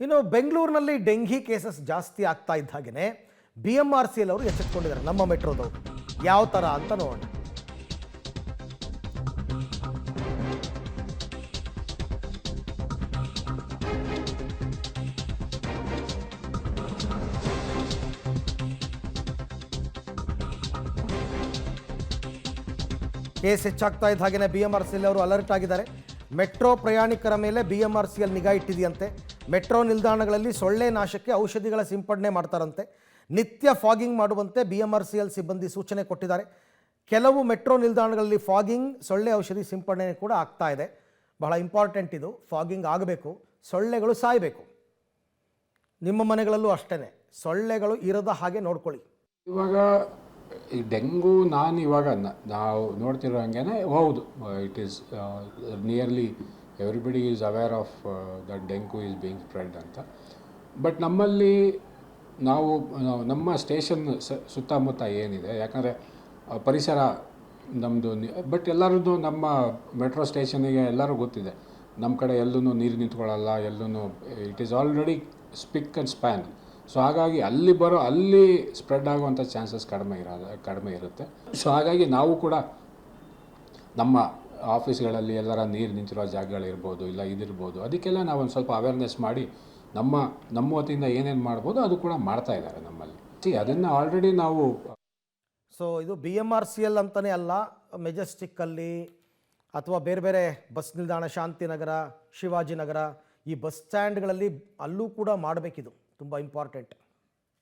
ಇನ್ನು ಬೆಂಗಳೂರಿನಲ್ಲಿ dengue cases ಜಾಸ್ತಿ ಆಗ್ತಾ ಇದ್ದ ಹಾಗೆಯೇ BMRCL ಅವರು ಎಚ್ಚೆತ್ತುಕೊಂಡಿದ್ದಾರೆ ನಮ್ಮ ಮೆಟ್ರೋದವರು. ಯಾವ ಥರ ಅಂತ ನೋಡೋಣ. ಕೇಸ್ ಹೆಚ್ಚಾಗ್ತಾ ಇದ್ದ ಹಾಗೆಯೇ BMRCL ಅವರು ಅಲರ್ಟ್ ಆಗಿದ್ದಾರೆ. ಮೆಟ್ರೋ ಪ್ರಯಾಣಿಕರ ಮೇಲೆ BMRCL ನಿಗಾ ಇಟ್ಟಿದೆಯಂತೆ. ಮೆಟ್ರೋ ನಿಲ್ದಾಣಗಳಲ್ಲಿ ಸೊಳ್ಳೆ ನಾಶಕ್ಕೆ ಔಷಧಿಗಳ ಸಿಂಪಡಣೆ ಮಾಡ್ತಾರಂತೆ. ನಿತ್ಯ ಫಾಗಿಂಗ್ ಮಾಡುವಂತೆ BMRCL ಸಿಬ್ಬಂದಿ ಸೂಚನೆ ಕೊಟ್ಟಿದ್ದಾರೆ. ಕೆಲವು ಮೆಟ್ರೋ ನಿಲ್ದಾಣಗಳಲ್ಲಿ ಫಾಗಿಂಗ್, ಸೊಳ್ಳೆ ಔಷಧಿ ಸಿಂಪಡಣೆ ಕೂಡ ಆಗ್ತಾ ಇದೆ. ಬಹಳ ಇಂಪಾರ್ಟೆಂಟ್ ಇದು. ಫಾಗಿಂಗ್ ಆಗಬೇಕು, ಸೊಳ್ಳೆಗಳು ಸಾಯಬೇಕು. ನಿಮ್ಮ ಮನೆಗಳಲ್ಲೂ ಅಷ್ಟೇ ಸೊಳ್ಳೆಗಳು ಇರದ ಹಾಗೆ ನೋಡ್ಕೊಳ್ಳಿ. ಇವಾಗ ಈ ಡೆಂಗು ನಾನು ಇವಾಗ ನಾವು ನೋಡ್ತಿರೋ ಹಂಗೆ ಹೌದು, it is nearly everybody is aware of that dengue is being spread ಅಂತ. ಬಟ್ ನಮ್ಮಲ್ಲಿ ನಾವು ನಮ್ಮ ಸ್ಟೇಷನ್ ಸುತ್ತಮುತ್ತ ಏನಿದೆ, ಯಾಕಂದರೆ ಪರಿಸರ ನಮ್ಮದು, ಬಟ್ ಎಲ್ಲರದ್ದು ನಮ್ಮ ಮೆಟ್ರೋ ಸ್ಟೇಷನಿಗೆ ಎಲ್ಲರೂ ಗೊತ್ತಿದೆ. ನಮ್ಮ ಕಡೆ ಎಲ್ಲೂ ನೀರು ನಿಂತ್ಕೊಳ್ಳಲ್ಲ, ಎಲ್ಲೂ it is already speak and span. So ಹಾಗಾಗಿ ಅಲ್ಲಿ ಸ್ಪ್ರೆಡ್ ಆಗುವಂಥ ಚಾನ್ಸಸ್ ಕಡಿಮೆ ಇರುತ್ತೆ. ಸೊ ಹಾಗಾಗಿ ನಾವು ಕೂಡ ನಮ್ಮ ಆಫೀಸ್ಗಳಲ್ಲಿ ಎಲ್ಲರ ನೀರು ನಿಂತಿರೋ ಜಾಗಗಳಿರ್ಬೋದು, ಇಲ್ಲ ಇದಿರ್ಬೋದು, ಅದಕ್ಕೆಲ್ಲ ನಾವು ಒಂದು ಸ್ವಲ್ಪ ಅವೇರ್ನೆಸ್ ಮಾಡಿ ನಮ್ಮ ವತಿಯಿಂದ ಏನೇನು ಮಾಡ್ಬೋದು ಅದು ಕೂಡ ಮಾಡ್ತಾ ಇದ್ದಾರೆ ನಮ್ಮಲ್ಲಿ. ಅದನ್ನು ಆಲ್ರೆಡಿ ನಾವು ಸೊ ಇದು BMRCL ಅಂತಲೇ ಅಲ್ಲ, ಮೆಜೆಸ್ಟಿಕ್ಕಲ್ಲಿ ಅಥವಾ ಬೇರೆ ಬೇರೆ ಬಸ್ ನಿಲ್ದಾಣ, ಶಾಂತಿನಗರ, ಶಿವಾಜಿನಗರ, ಈ ಬಸ್ ಸ್ಟ್ಯಾಂಡ್ಗಳಲ್ಲಿ ಅಲ್ಲೂ ಕೂಡ ಮಾಡಬೇಕಿದು. ತುಂಬ ಇಂಪಾರ್ಟೆಂಟ್.